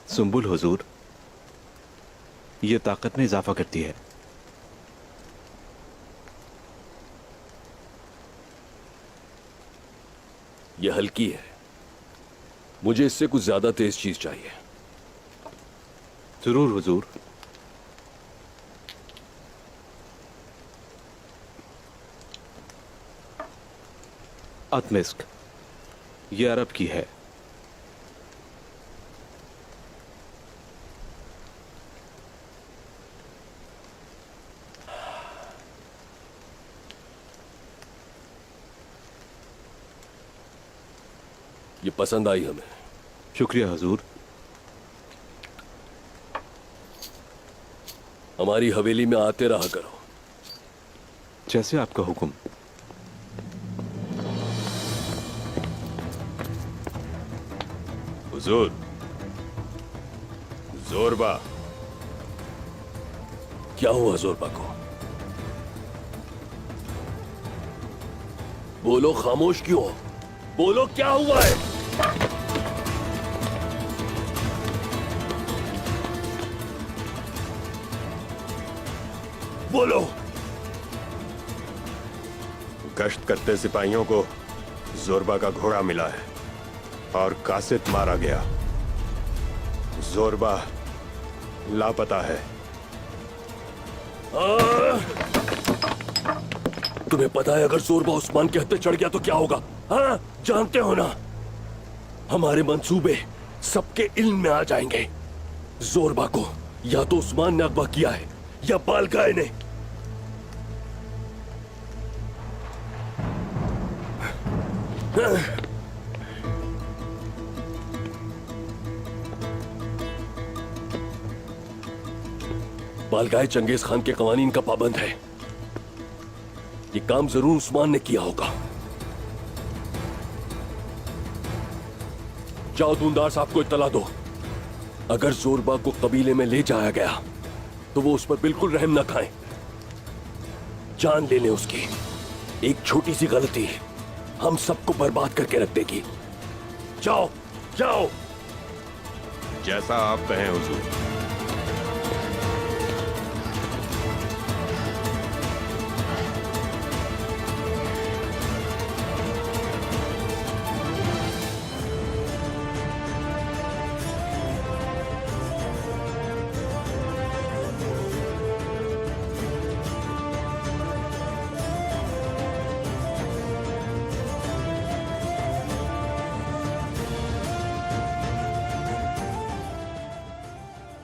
सुंबुल हुजूर, ये ताकत में इजाफा करती है। यह हल्की है, मुझे इससे कुछ ज्यादा तेज चीज चाहिए। जरूर हुजूर। अतमिस्क, ये अरब की है। ये पसंद आई हमें। शुक्रिया हुजूर। हमारी हवेली में आते रहा करो। जैसे आपका हुक्म। हुजूर, जोरबा। क्या हुआ जोरबा को? बोलो, खामोश क्यों हो? बोलो, क्या हुआ है? बोलो। गश्त करते सिपाहियों को जोरबा का घोड़ा मिला है और कासिद मारा गया। जोरबा लापता है। तुम्हें पता है अगर जोरबा उस्मान के हत्थे चढ़ गया तो क्या होगा? हाँ, जानते हो ना, हमारे मंसूबे सबके इल्म में आ जाएंगे। जोरबा को या तो उस्मान ने अगवा किया है या बालगाय ने। बालगाय चंगेज खान के कवानीन का पाबंद है। ये काम जरूर उस्मान ने किया होगा। जाओ, दूनदार साहब को इत्तला दो। अगर जोरबा को कबीले में ले जाया गया तो वो उस पर बिल्कुल रहम न खाएं। जान ले लें उसकी। एक छोटी सी गलती हम सबको बर्बाद करके रख देगी। जाओ जाओ। जैसा आप कहें हुजूर।